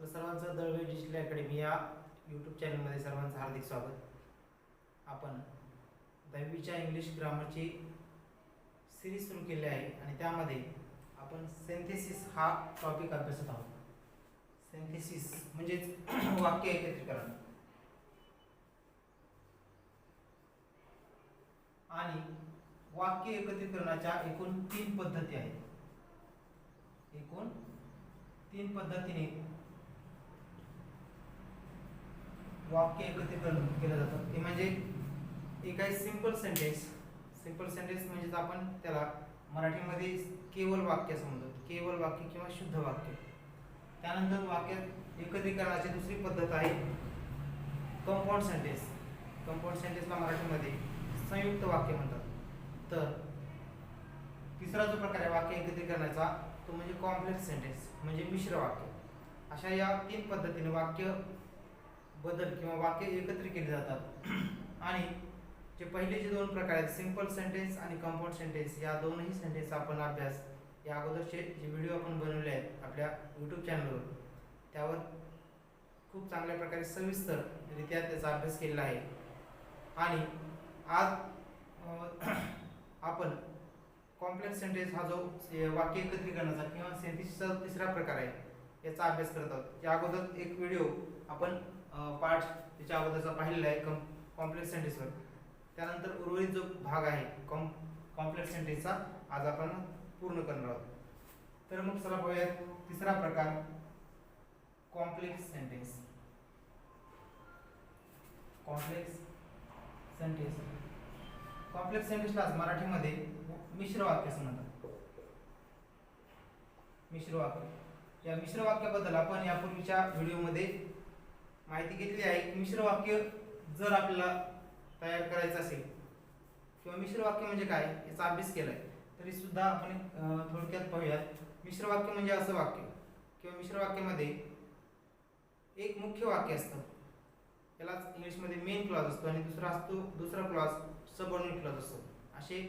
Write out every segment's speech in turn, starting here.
आपलं सर्वांचं Dalvi digital academy या यूट्यूब चॅनलमध्ये सर्वांचं हार्दिक स्वागत। आपण 10वीच्या इंग्लिश ग्रामरची सिरीज सुरू केली आहे आणि त्यामध्ये आपण सिंथेसिस हा टॉपिक अभ्यासत आहोत। सिंथेसिस म्हणजेच वाक्य एकत्रीकरण आणि वाक्य एकत्रीकरणाच्या एकूण 3 पद्धती आहेत। एकूण 3 पद्धतीने वाक्य एकत्रीकरण केलं जातं। ते म्हणजे एक आहे सिंपल सेंटेन्स। सिंपल सेंटेन्स म्हणजे आपण त्याला मराठीमध्ये केवळ वाक्य समजतो, केवळ वाक्य किंवा शुद्ध वाक्य। त्यानंतर वाक्यात एकत्रीकरणाची दुसरी पद्धत आहे कंपाऊंड सेंटेन्स। कंपाऊंड सेंटेन्सला मराठीमध्ये संयुक्त वाक्य म्हणतात। तर तिसरा जो प्रकार आहे वाक्य एकत्रीकरणाचा तो म्हणजे कॉम्प्लेक्स सेंटेन्स म्हणजे मिश्र वाक्य। अशा या 3 पद्धतीने वाक्य बदल किंवा वाक्य एकत्र केले जातात। आणि जे पहिले जे 2 प्रकार आहेत सिंपल सेंटेन्स आणि कंपाऊंड सेंटेन्स, या दोनही सेंटेन्स आपण अभ्यास या अगोदरचे जे व्हिडिओ आपण बनवले आहेत आपल्या यूट्यूब चॅनलवर त्यावर खूप चांगल्या प्रकारे सविस्तर रित्या त्याचा अभ्यास केलेला आहे। आणि आज आपण कॉम्प्लेक्स सेंटेन्स हा जो वाक्य एकत्रीकरणाचा किंवा सेंटेन्सचा तिसरा प्रकार आहे याचा अभ्यास करत आहोत। या अगोदर एक व्हिडिओ आपण पार्ट त्याच्या अगोदरचा पाहिलेला आहे कॉम्प्लेक्स सेंटेन्सवर। त्यानंतर उर्वरित जो भाग आहे कॉम्प्लेक्स सेंटेन्सचा आज आपण पूर्ण करणार आहोत। तर मग चला पाहूया तिसरा प्रकार complex sentence. Complex sentence complex सेंटेन्सला मराठीमध्ये मिश्र वाक्य असं म्हणतात। मिश्र वाक्य, या मिश्र वाक्याबद्दल आपण यापूर्वीच्या व्हिडिओमध्ये माहिती घेतली आहे की मिश्र वाक्य जर आपल्याला तयार करायचं असेल किंवा मिश्र वाक्य म्हणजे काय याचा अभ्यास केलाय तरी सुद्धा आपण थोडक्यात पाहूयात। मिश्र वाक्य म्हणजे असं वाक्य किंवा मिश्र वाक्यामध्ये एक मुख्य वाक्य असतं, यालाच इंग्लिशमध्ये मेन क्लॉज असतो, आणि दुसरा क्लॉज सबऑर्डिनेट क्लॉज असतो। असे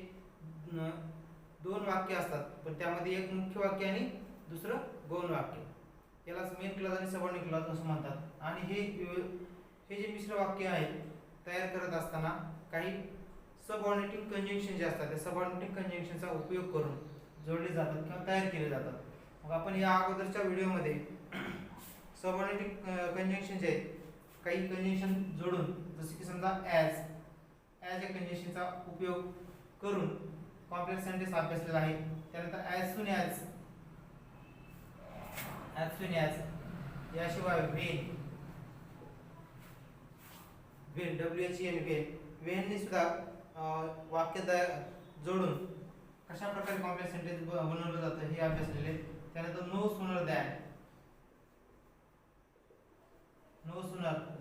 2 वाक्य असतात, पण त्यामध्ये एक मुख्य वाक्य आणि दुसरं गौण वाक्य, यालाच मेन क्लॉज आणि सबऑर्डिनेट क्लॉज असं म्हणतात। आणि हे जे मिश्र वाक्य आहे तयार करत असताना काही सबऑर्डिनेटिंग कंजंक्शन जे असतात त्या सबऑर्डिनेटिंग कंजंक्शनचा उपयोग करून जोडले जातात किंवा तयार केले जातात। मग आपण या अगोदरच्या व्हिडिओमध्ये सबऑर्डिनेटिंग कंजंक्शन जे आहेत काही कंजंक्शन जोडून, जसे की समजा ॲज या कंजंक्शनचा उपयोग करून कॉम्प्लेक्स सेंटेन्स अभ्यासलेला आहे। त्यानंतर ॲज सून ॲज याशिवाय व्हेन व्हेन ने सुद्धा वाक्य जोडून कशा प्रकारे कॉम्प्लेक्स सेंटेन्स बनवलं जातं हे अभ्यासलेले। त्यानंतर नो सूनर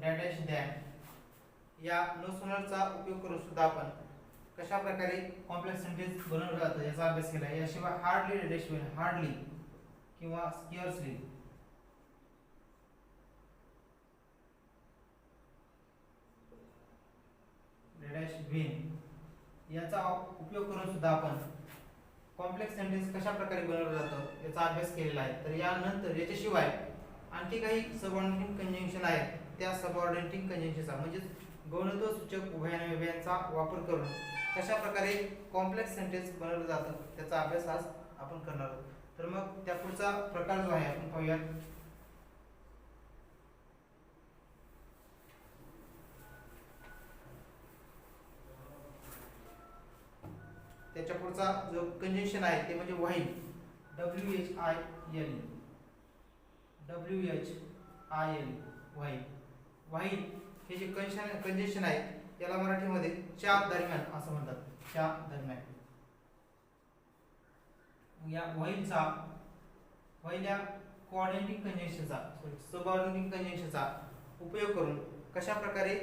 डॅश दॅन या नो सूनरचा उपयोग करून सुद्धा आपण कशा प्रकारे कॉम्प्लेक्स सेंटेन्स बनवलं जातं याचा अभ्यास केला आहे। याशिवाय हार्डली किंवा स्केअर्सली याचा उपयोग करून सुद्धा आपण कॉम्प्लेक्स सेंटेन्स कशा प्रकारे बनवलं जातं याचा अभ्यास केलेला आहे। तर यानंतर याच्याशिवाय आणखी काही सबऑर्डिनेटिंग कंजंक्शन आहेत, त्या सबऑर्डिनेटिंग कंजंक्शनचा म्हणजेच गौणत्व सूचक उभयान्वयांचा वापर करून कशा प्रकारे कॉम्प्लेक्स सेंटेन्स बनवलं जातं त्याचा अभ्यास आज आपण करणार आहोत। तर मग त्या पुढचा प्रकार जो आहे आपण पाहूया। त्याच्या पुढचा जो कंजंक्शन आहे ते म्हणजे व्हाईल, व्हाईल हे जे कंजंक्शन आहे याला मराठीमध्ये च्या दरम्यान असं म्हणतात, च्या दरम्यान। या व्हाईल या कोऑर्डिनेटिंग कंजंक्शनचा सबऑर्डिनेटिंग कंजंक्शनचा उपयोग करून कशा प्रकारे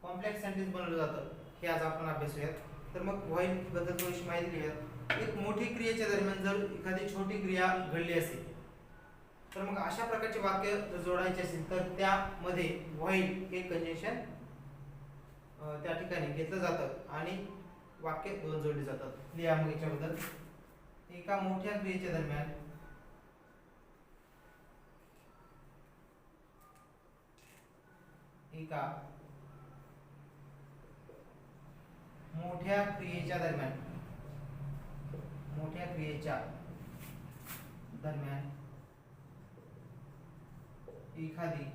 कॉम्प्लेक्स सेंटेन्स बनवलं जातं हे आज आपण अभ्यासूयात। तर मग व्हाईल बद्दल थोडीशी माहिती घेऊयात। एक मोठी क्रियेच्या दरम्यान जर एखादी छोटी क्रिया घडली असेल तर मग अशा प्रकारचे वाक्य जर जोडायचे असेल तर त्यामध्ये व्हाईल हे कंजंक्शन त्या ठिकाणी घेतलं जातं आणि वाक्य 2 जोडले जातात। लिहा मग याच्याबद्दल। एका मोठ्या क्रियेच्या दरम्यान एका मोठ्या क्रियेच्या दरम्यान एखादी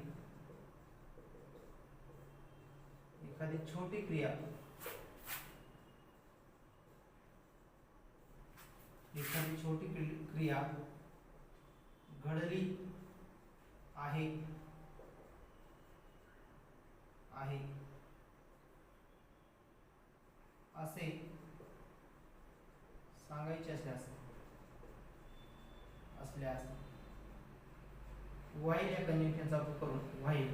छोटी क्रिया घडली आहे असे सांगायचे असल्यास व्हाईल या कंजंक्शनचा उपयोग करून व्हाईल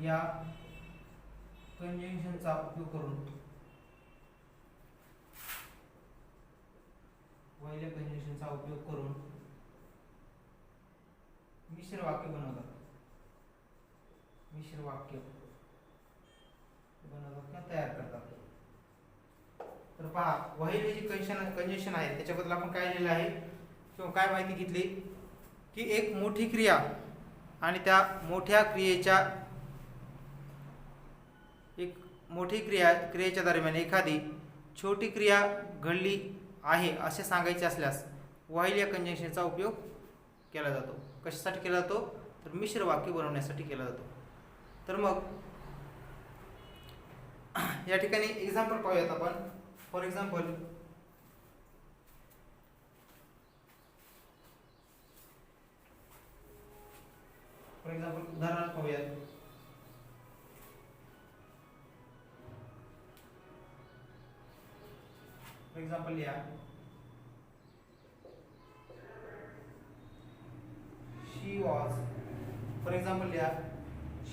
या कंजंक्शनचा उपयोग करून मिश्र वाक्य बनवतात किंवा तयार करतात. तर पहा व्हाईल हे जे कंजंक्शन आहे त्याच्याबद्दल आपण काय लिहिलं आहे किंवा काय माहिती घेतली की एक मोठी क्रिया आणि त्या मोठ्या क्रियेच्या दरम्यान एखादी छोटी क्रिया घडली आहे असे सांगायचे असल्यास व्हाईल या कंजंक्शनचा उपयोग केला जातो. कशासाठी केला जातो तर मिश्र वाक्य बनवण्यासाठी केला जातो. तर मग या ठिकाणी एक्झाम्पल पाहूयात आपण. फॉर एक्झाम्पल उदाहरण पाहूयात. फॉर एक्झाम्पल लिहा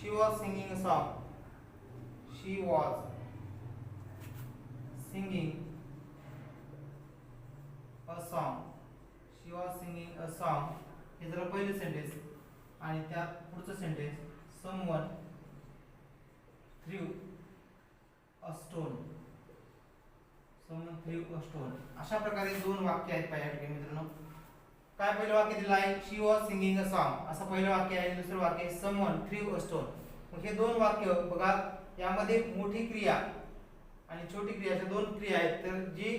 she was singing a song. She was singing a song हे जरा पहिलं सेंटेन्स आणि त्या पुढचं sentence someone threw a stone. अशा प्रकारे दोन वाक्य आहेत या ठिकाणी मित्रांनो. काय पहिलं वाक्य दिलं आहे शी वॉज सिंगिंग अ सॉन्ग असं पहिलं वाक्य आहे. दुसरं वाक्य आहे समवन थ्रू अ स्टोन. मग हे दोन वाक्य बघा यामध्ये मोठी क्रिया आणि छोटी क्रिया अशा दोन क्रिया आहेत. तर जे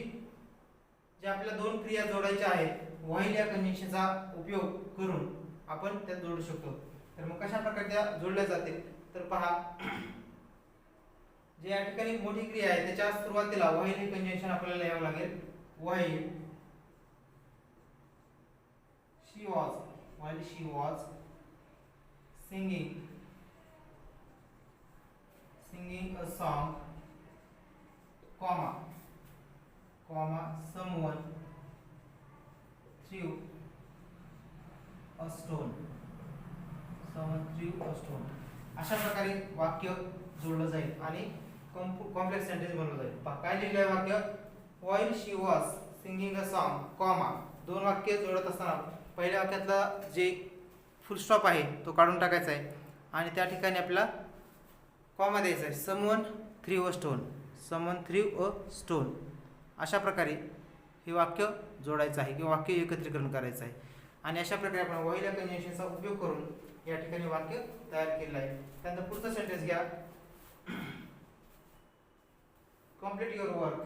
आपल्याला दोन क्रिया जोडायच्या आहेत व्हाईल या कंजंक्शनचा उपयोग करून आपण त्या जोडू शकतो. तर मग कशा प्रकारे त्या जोडल्या जातील तर पहा जे या ठिकाणी मोठी क्रिया आहे त्याच्या सुरुवातीला व्हाईल हे कंजंक्शन आपल्याला लिहावं लागेल. While she was singing a song, someone threw a stone. अशा प्रकारे वाक्य जोडलं जाईल आणि कॉम्प्लेक्स सेंटेन्स बनवलं जाईल. काय लिहिलंय वाक्य while she was singing a song, दोन वाक्य जोडत असताना पहिल्या वाक्यातला जे फुल स्टॉप आहे तो काढून टाकायचा आहे आणि त्या ठिकाणी आपल्याला कॉमा द्यायचा आहे. समवन थ्रू अ स्टोन अशा प्रकारे हे वाक्य जोडायचं आहे किंवा वाक्य एकत्रीकरण करायचं आहे. आणि अशा प्रकारे आपण व्हाईल या कंजंक्शनचा उपयोग करून या ठिकाणी वाक्य तयार केलं आहे. त्यानंतर पुढचं सेंटेन्स घ्या. complete your work.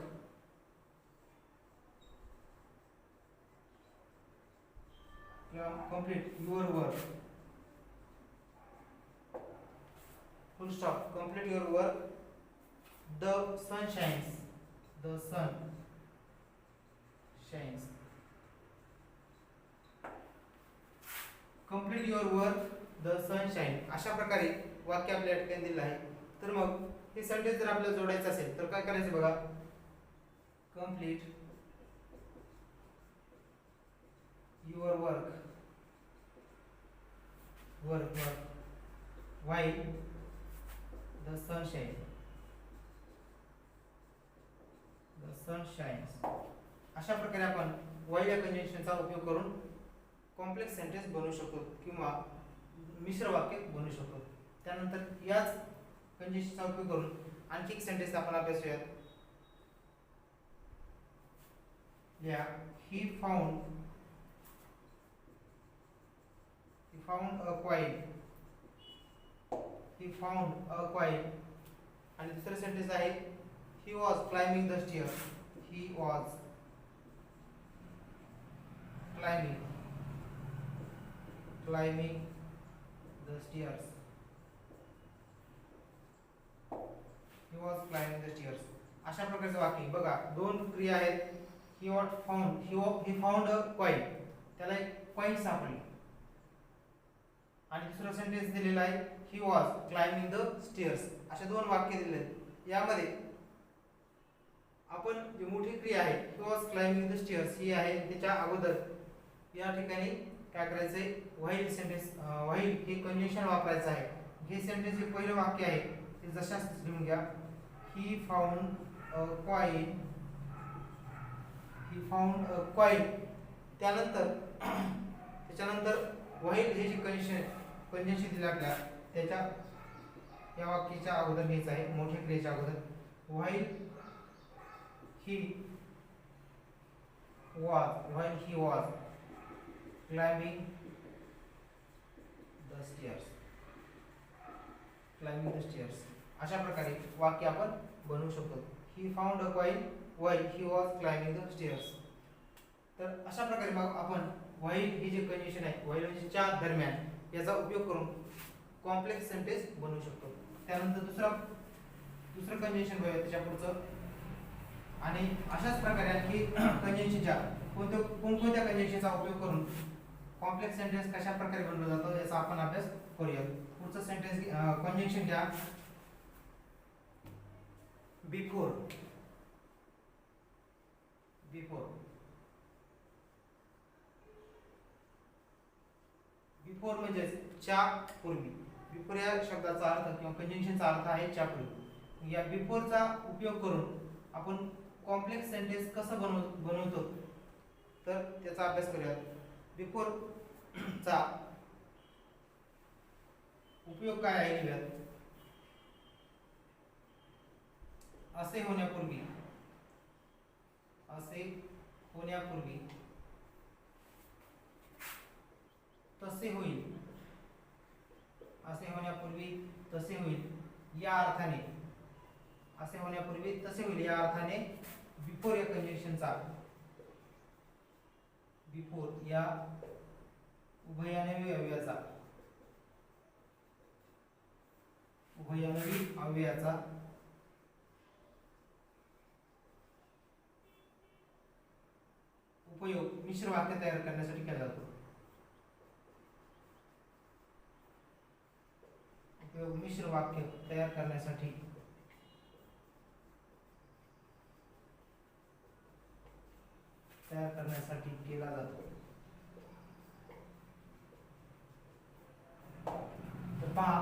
Complete your work. Full stop. Complete your work. The sun shines. Complete your work. The sun shines. अशा प्रकारे वाक्य आपल्या ठिकाणी दिलं आहे. तर मग हे सेंटेन्स जर आपल्याला जोडायचं असेल तर काय करायचं बघा. Complete your work while the sun shines. अशा प्रकारे आपण while या कंजंक्शनचा उपयोग करून कॉम्प्लेक्स सेंटेन्स बनवू शकतो किंवा मिश्र वाक्य बनवू शकतो. त्यानंतर याच कंजंक्शनचा उपयोग करून आणखी एक सेंटेन्स आपण अभ्यासूयात. या he found a coin he found a coin. आणि दुसरं सेंटेन्स आहे he was climbing the stairs. He was climbing the stairs. He was climbing the stairs. अशा प्रकारचे वाक्य बघा. दोन क्रिया आहेत. He what found, he found a coin, त्याला एक कॉइन सापडली. आणि दुसरा सेंटेन्स दिलेला आहे he was climbing the stairs. असे दोन वाक्य दिलेले आहेत. यामध्ये आपण जी मोठी क्रिया आहे he was climbing the stairs ही आहे. त्याच्या अगोदर या ठिकाणी काय करायचंय, व्हाईल सेंटेन्स, व्हाईल हे कंजंक्शन वापरायचं आहे. हे सेंटेन्स हे पहिलं वाक्य आहे ते जशाच लिहून घ्या. ही found a coin, he found a coin. त्याच्यानंतर व्हाईल हे जे कंजंक्शन दिलं आपल्या त्याच्या या वाक्याच्या अगोदर घ्यायचं आहे, मोठ्या क्रियेच्या अगोदर. While he was climbing the stairs. अशा प्रकारे वाक्य आपण बनवू शकतो. ही found a coin while he was climbing the stairs. तर अशा प्रकारे मग आपण व्हाईल हे जे कंडिशन आहे, व्हाईल म्हणजे च्या दरम्यान, याचा उपयोग करून कॉम्प्लेक्स सेंटेन्स बनवू शकतो. त्यानंतर दुसरं कंजंक्शन बघूया त्याच्या पुढचं. आणि अशाच प्रकारे आणखी कंजंक्शनच्या कोणत्या कंजंक्शनचा उपयोग करून कॉम्प्लेक्स सेंटेन्स कशा प्रकारे बनवलं जातं याचा आपण अभ्यास करूया. पुढचं सेंटेन्स कंजंक्शन घ्या. बिफोर म्हणजे च्या पूर्वी. बिफोर या शब्दाचा अर्थ किंवा कंजंक्शनचा अर्थ आहे च्या पूर्वी. या बिफोरचा उपयोग करून आपण कॉम्प्लेक्स सेंटेन्स कसं बनवतो तर त्याचा अभ्यास करूया. बिफोर चा उपयोग काय आहे लिहूयात. असे होण्यापूर्वी, तसे होईल, या अर्थाने, या अर्थाने बिफोर या कंजंक्शनचा, बिफोर या उभयनामी अव्ययाचा उपयोग मिश्र वाक्य तयार करण्यासाठी केला जातो. मिश्र वाक्य तयार करण्यासाठी केला जातो. तर पहा,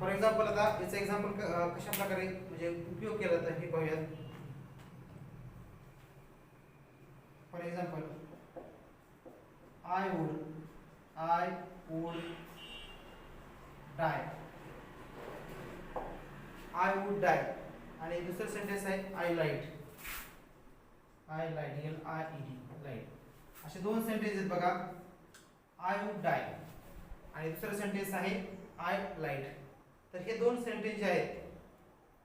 फॉर एक्झाम्पल आता याचं एक्झाम्पल कशा प्रकारे म्हणजे उपयोग केला जातो हे पाहूया. For example I would die. आणि दुसरं सेंटेन्स आहे I lied, लाईट. असे दोन सेंटेन्स आहेत बघा. I would die आणि दुसरं सेंटेन्स आहे I lied. तर हे दोन सेंटेन्स जे आहेत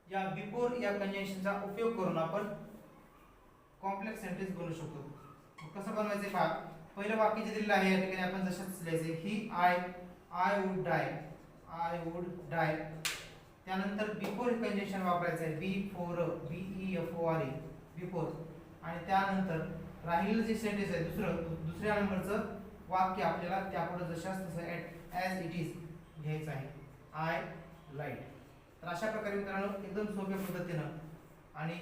या बिफोर या कंजंक्शनचा उपयोग करून आपण कॉम्प्लेक्स सेंटेन्स बनवू शकतो. कसं बनवायचं पहा. पहिलं वाक्य जे दिलेलं आहे या ठिकाणी आपण जशाच लिहायचे ही I would die. त्यानंतर बिफोर हे कंजंक्शन वापरायचं आहे BEFORE, बिफोर. आणि त्यानंतर राहिलेलं जे सेंटेन्स आहे दुसऱ्या नंबरचं वाक्य आपल्याला त्यापुढे जशाच तसं ॲज इट इज घ्यायचं आहे I lied. तर अशा प्रकारे मित्रांनो एकदम सोप्या पद्धतीनं आणि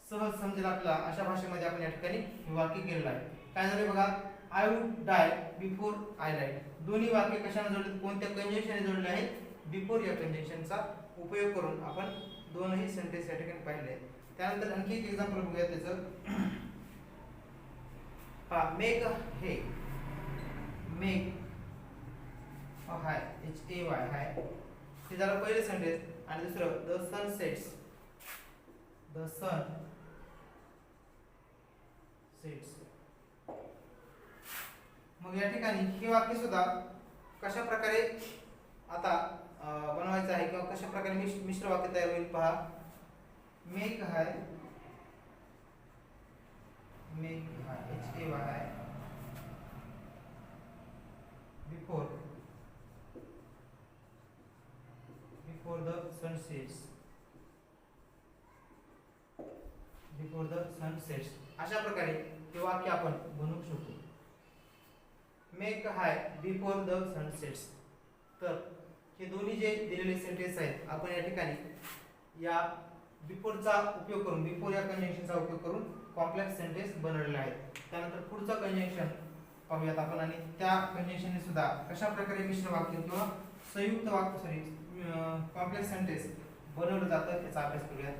सहज समजेल आपल्याला अशा भाषेमध्ये आपण या ठिकाणी हे वाक्य केलेलं आहे. काय झालं बघा. I would die before I lied. दोन्ही वाक्य कशाने जोडले, कोणत्या कंजंक्शनने जोडले आहेत. बिफोर या कंजंक्शनचा उपयोग करून आपण दोनही सेंटेन्स या ठिकाणी पाहिले. त्यानंतर आणखी एक एक्झाम्पल बघूया त्याचं. पहा, मेक हे हाय HAY हाय हे झालं पहिलं सेंटेन्स. आणि दुसरं द सन सेट्स, मग या ठिकाणी हे वाक्य सुद्धा कशा प्रकारे आता बनवायचं आहे किंवा कशा प्रकारे मिश्र वाक्य तयार होईल पहा. मेक आहे, make HAY before the sun sets, before the sun sets, अशा प्रकारे हे वाक्य आपण बनवू शकतो. Make hay before the sun sets. तर हे दोन्ही जे दिलेले सेंटेन्स आहेत आपण या ठिकाणी या बिफोरचा उपयोग करून, बिफोर या कंजंक्शनचा उपयोग करून कॉम्प्लेक्स सेंटेन्स बनवलेले आहेत. त्यानंतर पुढचं कंजंक्शन पाहूयात आपण आणि त्या कंजंक्शनने सुद्धा कशा प्रकारे मिश्र वाक्य किंवा संयुक्त वाक्य कॉम्प्लेक्स सेंटेन्स बनवलं जातं याचा अभ्यास करूयात.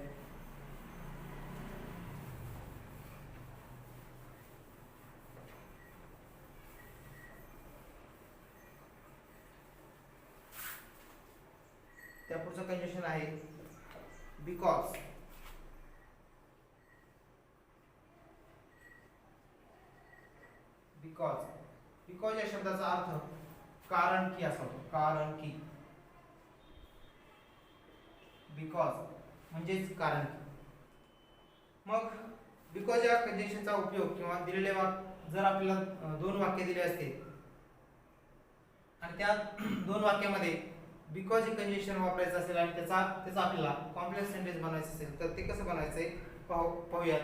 त्या पुढचं कंजंक्शन आहे बिकॉज. बिकॉज, बिकॉज या शब्दाचा अर्थ कारण की असा होतो. कारण की, बिकॉज म्हणजेच कारण की. मग बिकॉज या कंजंक्शनचा उपयोग किंवा दिलेले वाक्य जर आपल्याला दोन वाक्य दिले असते आणि त्या दोन वाक्यामध्ये बिकॉज हे कंजंक्शन वापरायचं असेल आणि त्याचा आपल्याला कॉम्प्लेक्स सेंटेन्स बनवायचं असेल तर ते कसं बनायचंय पाहूयात.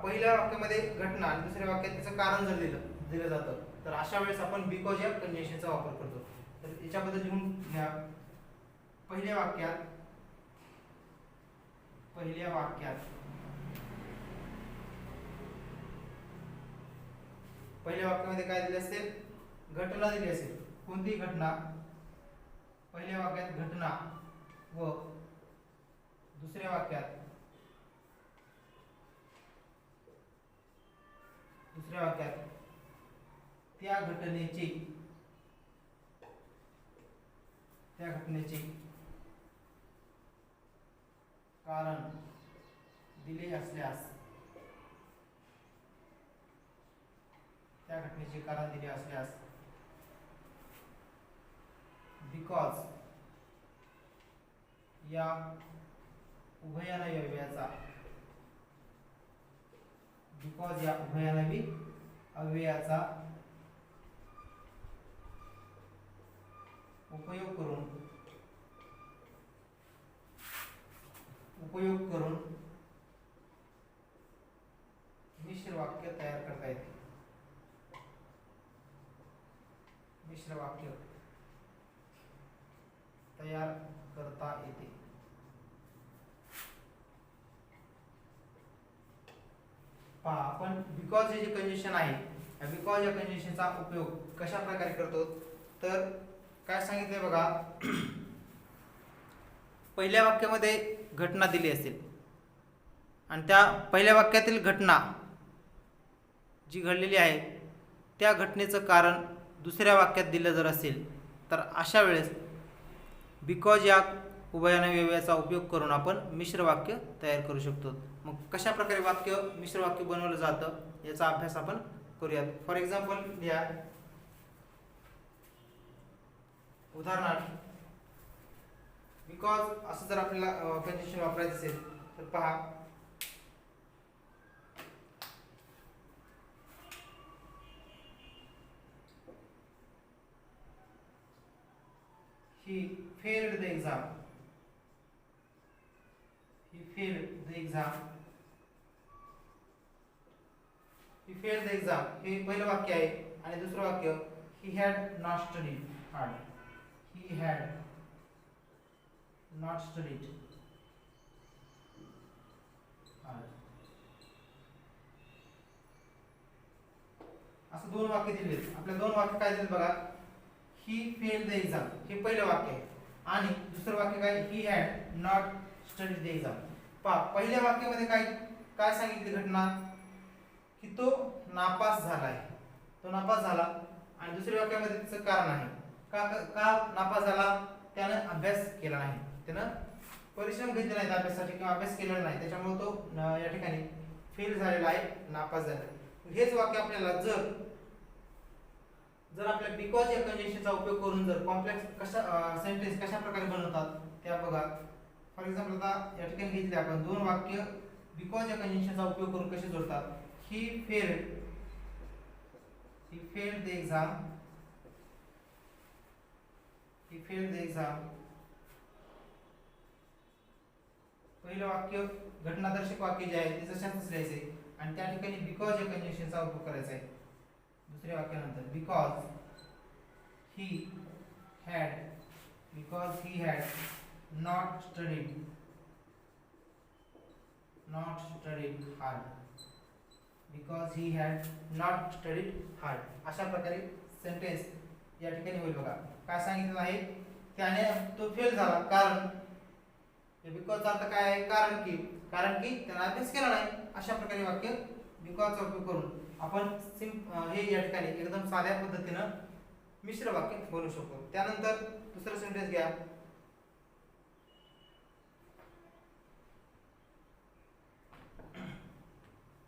पहिल्या वाक्यामध्ये घटना आणि दुसऱ्या वाक्यात त्याचं कारण जर दिलं जातं तर अशा वेळेस आपण बिकॉज या कंजंक्शनचा वापर करतो. तर याच्याबद्दल लिहून घ्या. पहिल्या वाक्यात पहिल्या वाक्यामध्ये काय दिले असेल, घटना दिली असेल. कोणती घटना? पहिल्या वाक्यात घटना व दुसऱ्या वाक्यात त्या घटनेचे कारण दिले असल्यास, बिकॉज या उभयनावी अव्ययाचा उपयोग करून मिश्र वाक्य तयार करता येते. पहा आपण बिकॉज हे जे कंजंक्शन आहे, बिकॉज या कंजंक्शनचा उपयोग कशा प्रकारे करतो तर काय सांगितलंय बघा. पहिल्या वाक्यामध्ये घटना दिली असेल आणि त्या पहिल्या वाक्यातील घटना जी घडलेली आहे त्या घटनेचं कारण दुसऱ्या वाक्यात दिलं जर असेल तर अशा वेळेस बिकॉज या उभयनावी अव्ययाचा उपयोग करून आपण मिश्र वाक्य तयार करू शकतो. मग कशा प्रकारे मिश्र वाक्य बनवलं जातं याचा अभ्यास आपण करूयात. फॉर एक्झाम्पल लिहा. उदाहरणार्थ बिकॉज असं जर आपल्याला कंजंक्शन वापरायचं असेल तर पहा. He failed the exam. He failed the exam. हे पहिलं वाक्य आहे आणि दुसरं वाक्य he had not studied hard. असं दोन वाक्य दिले. आपल्या दोन वाक्य काय दिले बघा. ही फेल्ड द एक्झाम हे पहिलं वाक्य आहे आणि दुसरं वाक्य काय, ही had not studied the exam. पहिल्या वाक्यामध्ये काय सांगितली घटना की तो नापास झाला आणि दुसऱ्या वाक्यामध्ये त्याचं कारण आहे का नापास झाला, त्यानं अभ्यास केला नाही, त्यानं परिश्रम घेतले नाहीत अभ्यासासाठी किंवा अभ्यास केलेला नाही, त्याच्यामुळे तो या ठिकाणी फेल झालेला आहे, नापास झालेला आहे. हेच वाक्य आपल्याला जर जर आपल्या बिकॉज या कंडिशनचा उपयोग करून जर कॉम्प्लेक्स सेंटेन्स कशा प्रकारे बनवतात त्या बघा. फॉर एक्झाम्पल आता या ठिकाणी घेतले आपण दोन वाक्य बिकॉज या कंडिशनचा उपयोग करून कसे जोडतात. He failed the exam. He failed the exam. पहिलं वाक्य घटनादर्शक वाक्य जे आहे ते जशाच लिहायचे आणि त्या ठिकाणी बिकॉज या कंडिशनचा उपयोग करायचा आहे. दुसऱ्या वाक्यानंतर because he had not studied hard. Because he had not studied hard. अशा प्रकारे सेंटेन्स या ठिकाणी होईल बघा. काय सांगितलं आहे त्याने तो फेल झाला कारण बिकॉजचा अर्थ काय आहे कारण की त्याने अभ्यास केला नाही. अशा प्रकारे वाक्य बिकॉजचा उपयोग करून आपण हे या ठिकाणी एकदम साध्या पद्धतीनं मिश्र वाक्य बनवू शकतो. त्यानंतर दुसरं सेंटेन्स घ्या.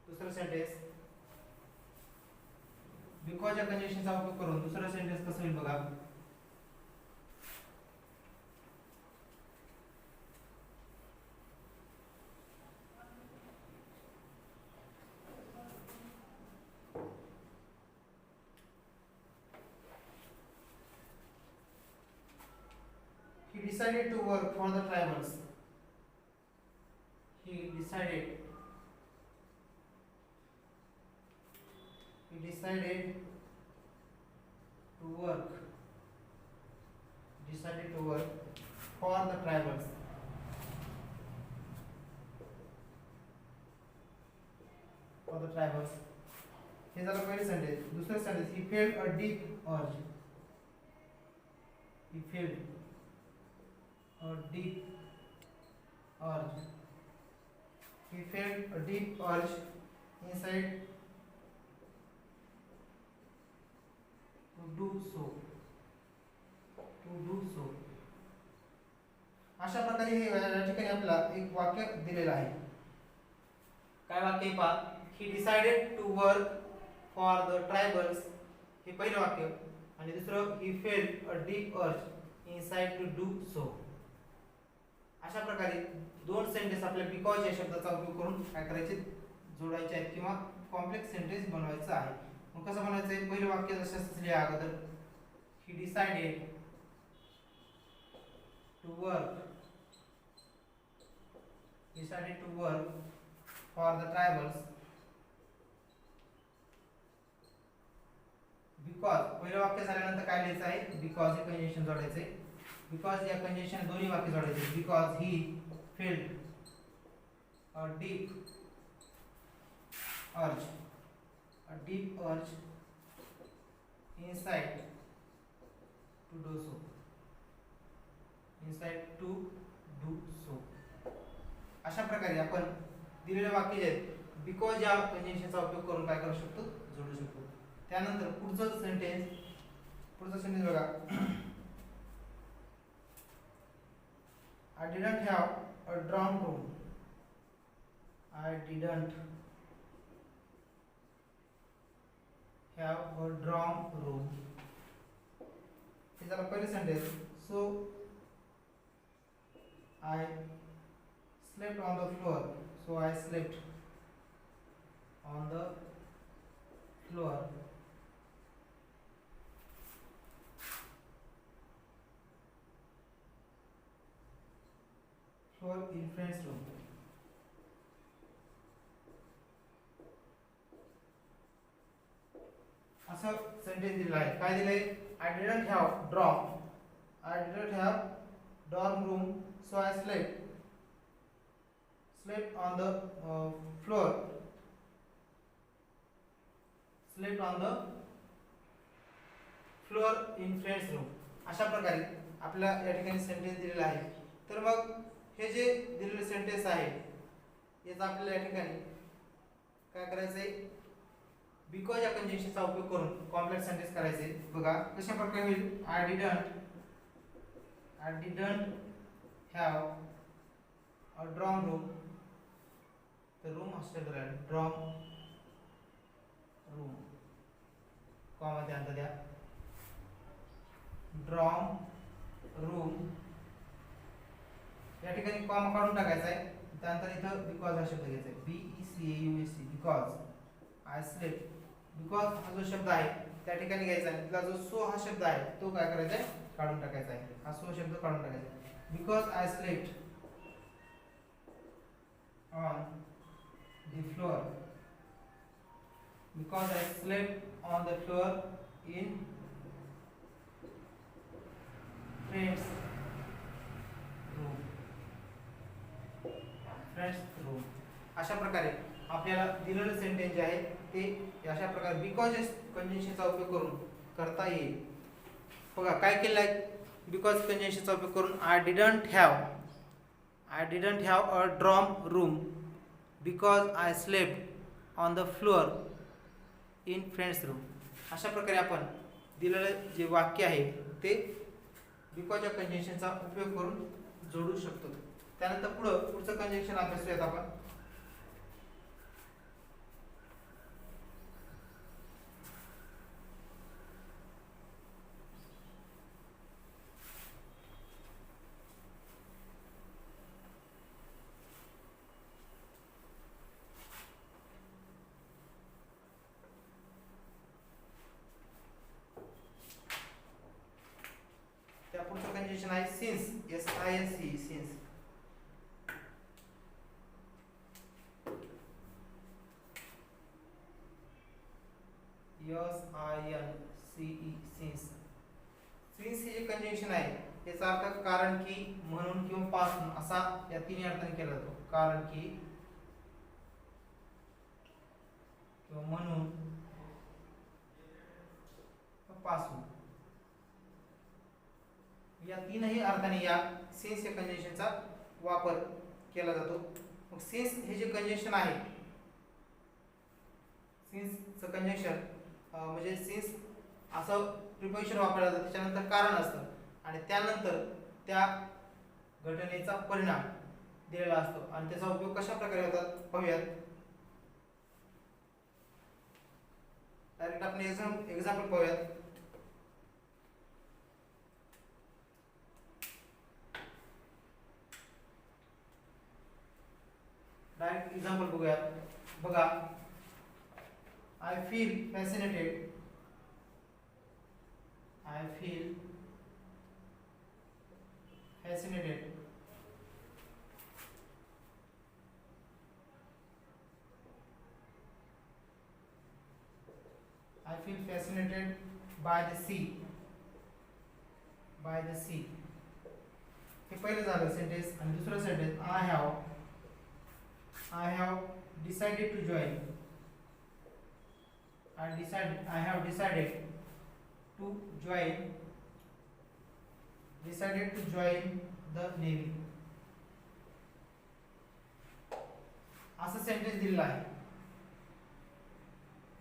दुसरं सेंटेन्स बिकॉज या कंडिशनचा उपयोग करून दुसरं सेंटेन्स कसं होईल बघा. He decided to work for the tribals. He decided to work for the tribals. हे झालं पहिलं सेंटेन्स. दुसरं sentence he felt a deep urge. He felt a deep urge inside to do so. अशा प्रकारे हे या ठिकाणी आपल्याला एक वाक्य दिलेलं आहे. काय वाक्य पहा. He decided to work for the tribals. हे पहिलं वाक्य आणि दुसरं he felt a deep urge inside to do so. अशा प्रकारे दोन सेंटेन्स आपल्या बिकॉज या शब्दाचा उपयोग करून काय करायचे जोडायचे आहेत किंवा कॉम्प्लेक्स सेंटेन्स बनवायचं आहे. मग कसं बनायचं आहे. पहिलं वाक्य जसं लिहा अगोदर. He decided to work for the tribals because. पहिलं वाक्य झाल्यानंतर काय लिहायचं आहे बिकॉज हे कंजंक्शन जोडायचे. बिकॉज या कंजंक्शन दोन्ही वाक्य जोडायचे. Because he felt a deep अर्ज inside to do so. अशा प्रकारे आपण दिलेले वाक्य जे आहेत बिकॉज या कंजंक्शनचा उपयोग करून काय करू शकतो जोडू शकतो. त्यानंतर पुढचं सेंटेन्स बघा. I didn't have a dorm room. I didn't have a dorm room. हे झालं पहिलं sentence. So I slept on the floor. So I slept on the floor. In friend's room. असं सेंटेन्स दिलेलं आहे. काय दिलंय. I didn't have dorm room, so I slept on the floor. Slept on the floor in friend's room. अशा प्रकारे आपल्या या ठिकाणी सेंटेन्स दिलेला आहे. तर मग हे जे दिलेले सेंटेन्स आहे याचा आपल्याला या ठिकाणी काय करायचंय बिकॉज या कंजंक्शनचा उपयोग करून कॉम्प्लेक्स सेंटेन्स करायचे. बघा कशा प्रकारे होईल. I didn't have a dorm room. तर रूम हॉस्टेल राहील. dorm रूम कॉमा मध्ये अंतर द्या. ड्रॉम रूम, या ठिकाणी कॉमा काढून टाकायचा आहे. त्यानंतर इथं बिकॉज हा शब्द घ्यायचा आहे, BECAUSE, because I slept. Because हा जो शब्द आहे त्या ठिकाणी घ्यायचा आहे, तिथला जो सो हा शब्द आहे तो काय करायचा आहे, काढून टाकायचा आहे. हा सो शब्द काढून टाकायचा आहे. Because I slept on the floor, because I slept on the floor in friends room, friends room. अशा प्रकारे आपल्याला दिलेलं सेंटेन्स जे आहे ते अशा प्रकारे बिकॉज कंजंक्शनचा उपयोग करून करता येईल. बघा काय केलं आहे, बिकॉज कंजंक्शनचा उपयोग करून I didn't have a dorm room because I slept on the floor in friends room. अशा प्रकारे आपण दिलेलं जे वाक्य आहे ते बिकॉजच्या कंजंक्शनचा उपयोग करून जोडू शकतो. त्यानंतर पुढचं कंजंक्शन अभ्यासूयात आपण. त्या पुढचं कंजंक्शन आहे since, SINCE, since. SINCE, since. Since हे जे कंजंक्शन आहे त्याचा अर्थ कारण की, म्हणून किंवा पासून असा या तिन्ही अर्थाने केला जातो. कारण की किंवा म्हणून पासून, या तीनही अर्थाने या सिन्स या कंजंक्शनचा वापर केला जातो. मग सिन्स हे जे कंजंक्शन आहे, सिन्सचं कंजंक्शन म्हणजे सिन्स असं प्रिपोजिशन वापरलं जातं, त्याच्यानंतर कारण असतं आणि त्यानंतर त्या घटनेचा परिणाम दिलेला असतो आणि त्याचा उपयोग कशा प्रकारे होतात पाहूयात. डायरेक्ट आपण एक्झाम्पल पाहूयात. डायरेक्ट एक्झाम्पल बघूयात. बघा, I feel fascinated, I feel fascinated by the sea, हे पहिलं झालं सेंटेन्स. आणि दुसरं sentence I have decided to join, I have decided to join the Navy. असं सेंटेन्स दिलेलं आहे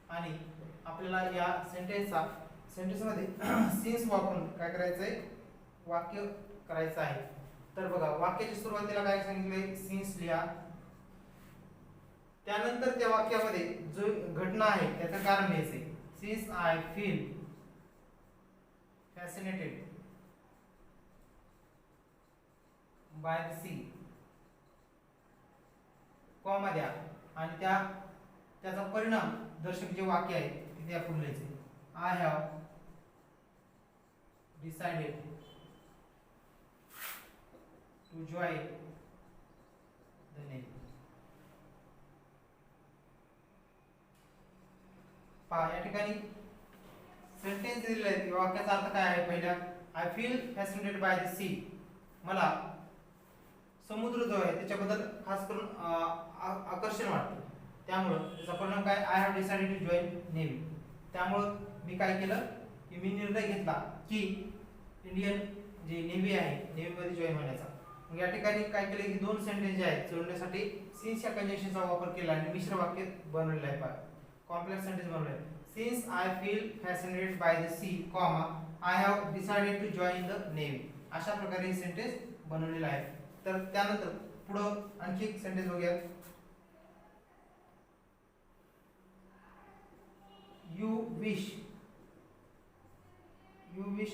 आणि आपल्याला या सेंटेन्समध्ये सिन्स वापरून काय करायचंय, वाक्य करायचं आहे. तर बघा, वाक्याच्या सुरुवातीला काय सांगितलंय, सिन्स लिहा. त्यानंतर त्या वाक्यामध्ये जो घटना आहे त्याचं कारण लिहायचंय. Since I feel fascinated by the sea, comma द्या आणि त्याचा परिणाम दर्शक जे वाक्य आहे तिथे आपण लिहायचे. I have decided to join the navy. पहा, या ठिकाणी सेंटेन्स दिलेले आहे, वाक्याचा अर्थ काय आहे. पहिला, I feel fascinated by the sea, मला समुद्र जो आहे त्याच्याबद्दल खास करून आकर्षण वाटतं. त्यामुळं त्याचा परिणाम काय, I have decided to join navy. त्यामुळं मी काय केलं की मी निर्णय घेतला की इंडियन जे नेव्ही आहे नेव्हीमध्ये जॉईन होण्याचा. मग या ठिकाणी काय केलं की दोन सेंटेन्स जे आहेत जोडण्यासाठी सिन्स या कंजंक्शनचा वापर केला आणि मिश्र वाक्य बनवलेलं आहे. पहा, कॉम्प्लेक्स सेंटेन्स बनवले. Since I feel fascinated by the sea, comma I have decided to join the navy. अशा प्रकारे हे सेंटेन्स बनवलेलं आहे. तर त्यानंतर पुढं आणखी एक सेंटेन्स बघूया. यू विश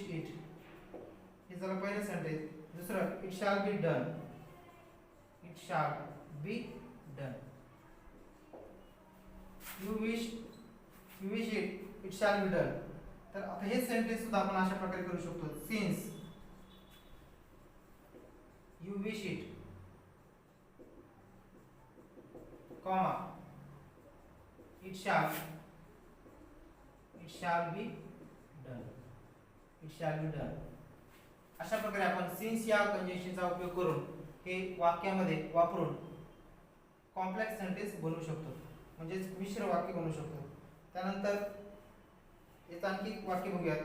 इट हे झालं पहिलं सेंटेन्स. दुसरं it shall be done. It shall be done. You wish it shall be done. तर आता हे सेंटेन्स सुद्धा आपण अशा प्रकारे करू शकतो. Since you wish it, comma it shall be done. It shall be done. अशा प्रकारे आपण सिन्स या कंजंक्शनचा उपयोग करून हे वाक्यामध्ये वापरून कॉम्प्लेक्स सेंटेन्स बनवू शकतो, म्हणजे मिश्र वाक्य बनवू शकतो. त्यानंतर याचं आणखी एक वाक्य बघूयात.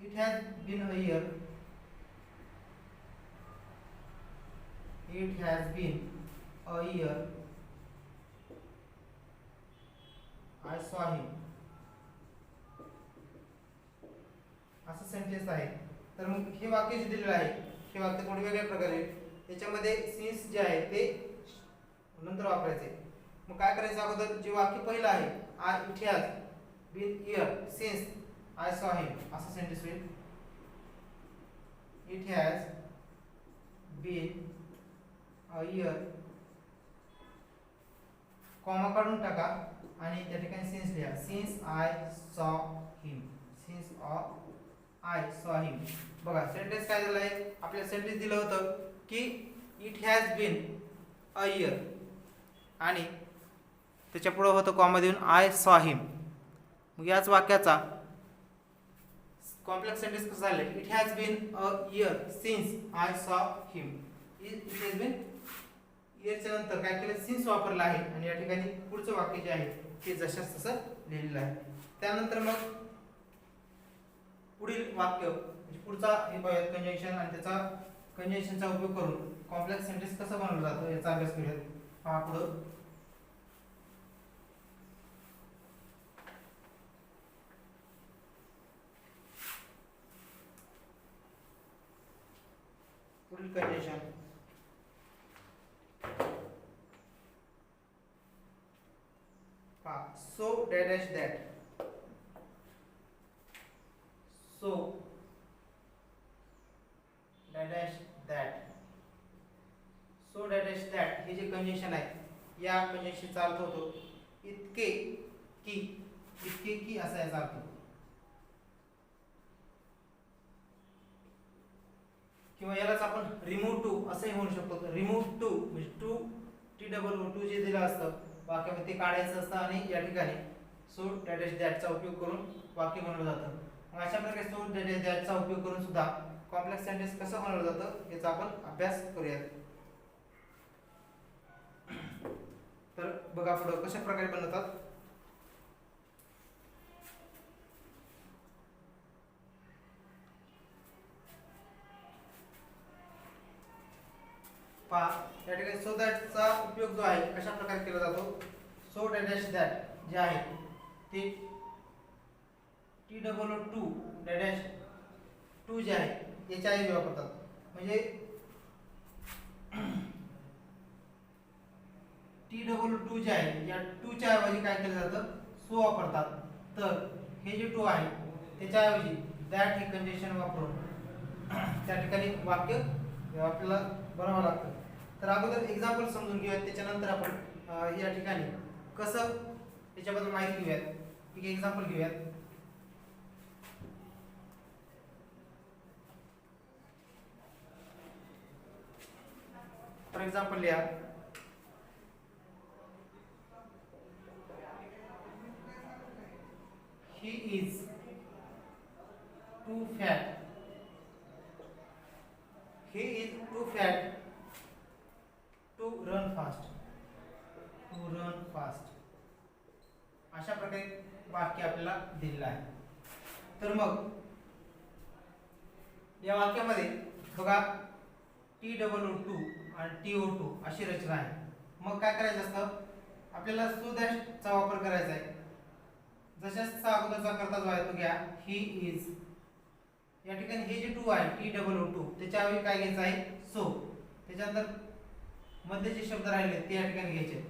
It has been a year. It has been a year I saw him. असं सेंटेन्स आहे. तर मग हे वाक्य जे दिलेलं आहे हे वाक्य थोडे वेगळ्या प्रकारे, त्याच्यामध्ये सिन्स जे आहे ते नंतर वापरायचे. मग काय करायचं, अगोदर जे वाक्य पहिलं आहे it has been year since I saw him, असं सेंटेन्स होईल. It has been a year, comma काढून टाका आणि त्या ठिकाणी सिन्स लिहा. Since I saw him. Since I saw हिम. बघा सेंटेन्स काय झालं आहे, आपल्याला सेंटेन्स दिलं होतं की it has been a year आणि त्याच्या पुढे होतं कॉमा देऊन आय सॉ हिम. मग याच वाक्याचा कॉम्प्लेक्स सेंटेन्स कसं झालं, it has been a year since I saw him. It has bin इयरच्या नंतर काय केलं, सिन्स वापरला आहे आणि या ठिकाणी पुढचं वाक्य जे आहे ते जशास तसं लिहिलेलं आहे. त्यानंतर मग पुढील वाक्य म्हणजे पुढचा हे कंजंक्शन आणि त्याचा कंजंक्शनचा उपयोग करून कॉम्प्लेक्स सेंटेन्स कसं बनवलं जातं याचा अभ्यास करूयात. पहा पुढं. पुढील कंजंक्शन पहा. So dash that. So dash that. So dash that हे जे कंजंक्शन आहे या कंजंक्शनचा अर्थ होतो इतके की. इतके की असा याचा अर्थ. किंवा यालाच आपण रिमूव्ह टू असंही म्हणू शकतो. रिमूव्ह टू म्हणजे टू टू जे दिलं असतं वाक्यामध्ये ते काढायचं असतं आणि या ठिकाणी सो डॅश दॅटचा उपयोग करून वाक्य बनवलं जातं. मग अशा प्रकारे सो डॅश दॅटचा उपयोग करून सुद्धा कॉम्प्लेक्स सेंटेन्स कसं बनवलं जातं याचा आपण अभ्यास करूयात. तर बघा पुढं कशा प्रकारे बनवतात. पहा या ठिकाणी सो दॅटचा उपयोग जो आहे कशा प्रकारे केला जातो. सो डॅश दॅट जे आहे ते टू डॅश टू जे आहे याच्या ऐवजी वापरतात. म्हणजे टू जे आहे या टूच्या ऐवजी काय केलं जातं, सो वापरतात. तर हे जे टू आहे त्याच्याऐवजी दॅट हे कंडिशन वापरून त्या ठिकाणी वाक्य आपल्याला बनावं लागतं. तर अगोदर एक्झाम्पल समजून घेऊयात, त्याच्यानंतर आपण या ठिकाणी कसं त्याच्याबद्दल माहिती घेऊयात. एक एक्झाम्पल घेऊयात. फॉर एक्झाम्पल लिहा. He is too fat. He is too fat to run fast. To run fast. अशा प्रकारे वाक्य आपल्याला दिलेलं आहे. तर मग या वाक्यामध्ये बघा TOO आणि TO2 अशी रचना आहे. मग काय करायचं असतं, आपल्याला सो दॅटचा वापर करायचा आहे. जशाचा अगोदरचा करता जो आहे तो घ्या. He is. या ठिकाणी हे जे टू आहे TOO त्याच्याऐवजी काय घ्यायचं आहे, सो. त्याच्यानंतर मध्ये जे शब्द राहिले ते या ठिकाणी घ्यायचे.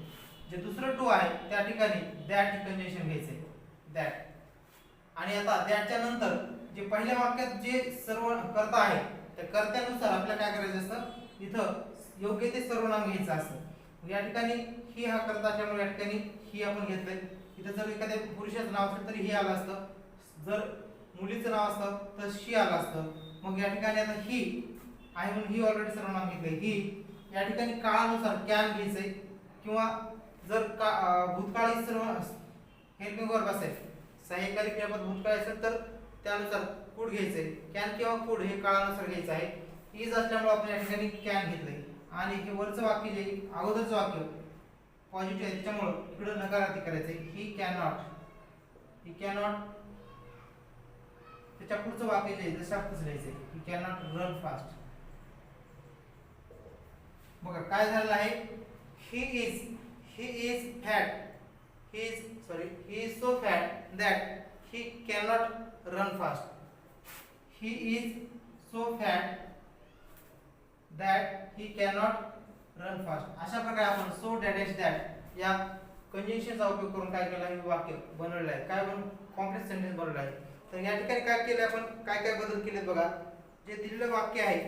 जे दुसरं टू आहे त्या ठिकाणी दॅट हे कंजंक्शन घ्यायचंय. दॅट. आणि आता दॅटच्या नंतर जे पहिल्या वाक्यात जे सर्व कर्ता आहे त्या कर्त्यानुसार आपल्याला काय करायचं असतं, इथं योग्य ते सर्वनाम घ्यायचं असतं. या ठिकाणी ही हा कर्ता असल्यामुळे या ठिकाणी ही आपण घेतलंय. इथं जर एखाद्या पुरुषाचं नाव असेल तर ही आलं असतं, जर मुलीचं नाव असतं तर शी आलं असतं. मग या ठिकाणी आता ही आहे म्हणून ही ऑलरेडी सर्वनाम घेतलंय. ही या ठिकाणी काळानुसार कॅन घ्यायचंय, किंवा जर भूतकाळी सर्व हेल्पिंग वर्ब असेल, सहाय्यकारी क्रियापद भूतकाळ असेल तर त्यानुसार कुड घ्यायचंय. कॅन किंवा कुड हे काळानुसार घ्यायचं आहे. इज असल्यामुळे आपण या ठिकाणी कॅन घेतलंय. आणि हे वरचं वाक्य जे अगोदरचं वाक्य पॉझिटिव्ह आहे त्याच्यामुळे इकडे नकारार्थी करायचंय. ही कॅनॉट, ही कॅनॉट. त्याच्या पुढचं वाक्य जे जसं आपणच लिहायचंय, ही कॅनॉट रन फास्ट. बघा काय झालं आहे, he is fat, he is so fat that he cannot run fast. He is so fat that he cannot run fast. अशा प्रकारे आपण so that या कंजंक्शनचा उपयोग करून काय केलं, हे वाक्य बनवलं आहे. काय कॉम्प्लेक्स सेंटेन्स बनवलं आहे. तर या ठिकाणी काय केलं आपण, काय काय बदल केलेत बघा. जे दिलेलं वाक्य आहे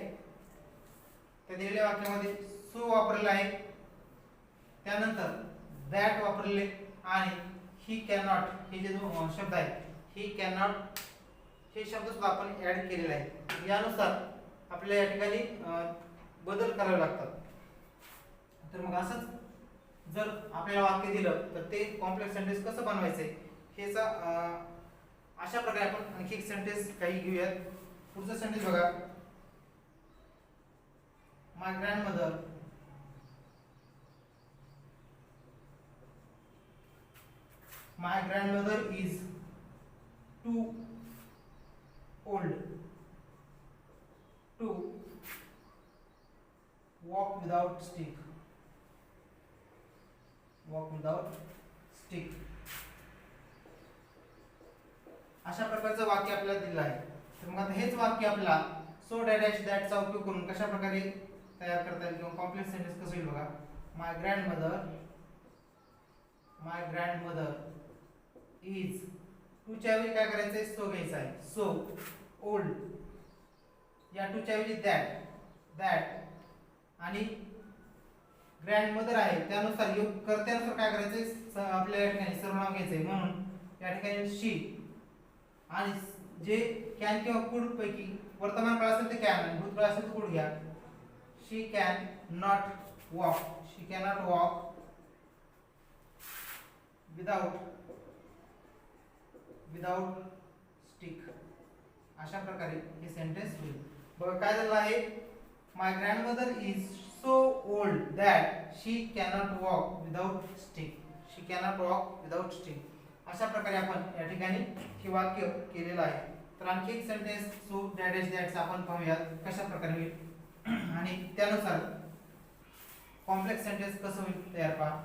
त्या दिलेल्या वाक्यामध्ये so वापरलेलं आहे, त्यानंतर that वापरले, आणि ही कॅनॉट हे जे शब्द आहे, ही कॅनॉट हे शब्द सुद्धा आपण ऍड केलेले आहे. यानुसार आपल्याला या ठिकाणी बदल करावे लागतात. तर मग असंच जर आपल्याला वाक्य दिलं तर ते कॉम्प्लेक्स सेंटेन्स कसं बनवायचंय हेचा अशा प्रकारे आपण आणखी एक सेंटेन्स काही घेऊयात. पुढचं सेंटेन्स बघा. माय grandmother My grandmother is too old to walk without stick. Walk without stick. अशा प्रकारचं वाक्य आपल्याला दिलं आहे. तर मग आता हेच वाक्य आपल्याला सो डॅश दॅटचा उपयोग करून कशा प्रकारे तयार करता येईल किंवा कॉम्प्लेक्स सेंटेन्स कसं येईल बघा. माय ग्रँडमदर इज, टूच्या ऐवजी काय करायचंय, सो घ्यायचा आहे. सो ओल्ड, या टूच्या ऐवजी दॅट, आणि ग्रँडमदर आहे त्यानुसार कर्त्यानुसार काय करायचंय, आपल्या या ठिकाणी सर्वनाम घ्यायचंय. म्हणून या ठिकाणी शी, आणि जे कॅन किंवा कुड पैकी वर्तमान काळ असेल ते कॅन, आणि भूतकाळ असेल तर कुड घ्या. She can not walk, she cannot walk without stick. अशा प्रकारे हे सेंटेन्स होईल. बघा काय झालं आहे, my grandmother is so old that she cannot walk without stick. She cannot walk without stick. अशा प्रकारे आपण या ठिकाणी हे वाक्य केलेलं आहे. तर आणखी एक सेंटेन्स सो डॅश दॅटचा आपण पाहूयात कशा प्रकारे होईल आणि त्यानुसार कॉम्प्लेक्स सेंटेन्स कसं होईल तयार पहा.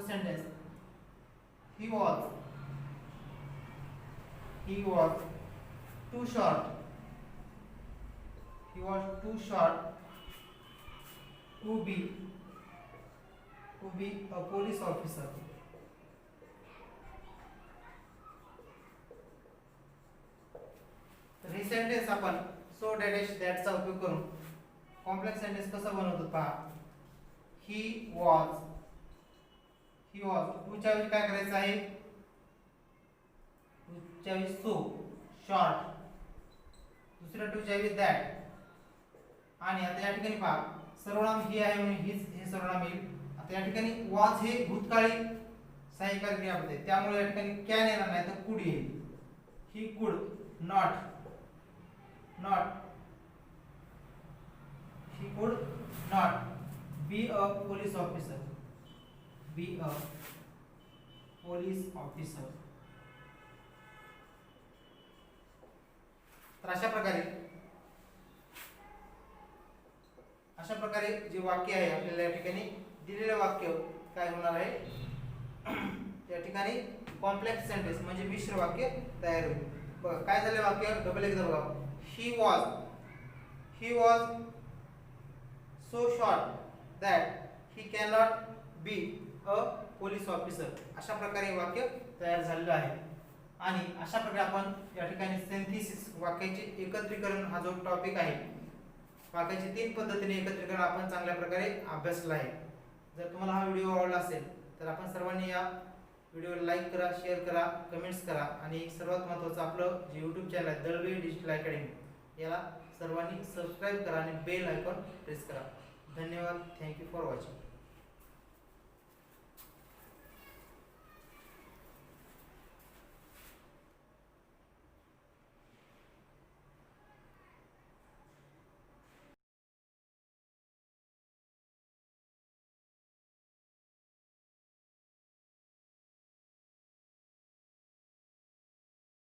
Sentence. He was too short. He was too short to be a police officer. तर हे सेंटेन्स आपण सो डॅश दॅटचा उपयोग करून कॉम्प्लेक्स सेंटेन्स कसं बनवतो पहा. ही वॉज टूच्या ऐवजी काय करायचं आहे, टूच्या ऐवजी सो, शॉर्ट, दुसऱ्या टूच्या ऐवजी दॅट, आणि आता या ठिकाणी पहा सर्वनाम ही आहे म्हणून हे सर्वनाम येईल. आता या ठिकाणी वॉज हे भूतकाळी सहाय्यकारी क्रियापद आहे त्यामुळे या ठिकाणी कॅन येणार नाही तर कुड येईल. He could not, he could not be a police officer. Be a police officer. तर अशा प्रकारे जे वाक्य आहे आपल्याला या ठिकाणी दिलेलं वाक्य काय होणार आहे, या ठिकाणी कॉम्प्लेक्स सेंटेन्स म्हणजे मिश्र वाक्य तयार होईल. बघा काय झालं वाक्य, डबल एकदा बघा. He was so short that he cannot be a police officer. अशा प्रकारे हे वाक्य तयार झालेलं आहे. आणि अशा प्रकारे आपण या ठिकाणी सिंथेसिस वाक्याचे एकत्रीकरण हा जो टॉपिक आहे, वाक्याचे 3 पद्धतीने एकत्रीकरण आपण चांगल्या प्रकारे अभ्यासला आहे. जर तुम्हाला हा व्हिडिओ आवडला असेल तर आपण सर्वांनी या व्हिडिओला लाईक करा, शेअर करा, कमेंट्स करा आणि सर्वात महत्त्वाचं आपलं जे यूट्यूब चॅनल आहे दळवे डिजिटल अकॅडमी याला सर्वांनी सबस्क्राईब करा आणि बेल आयकॉन प्रेस करा. धन्यवाद. Thank you for watching.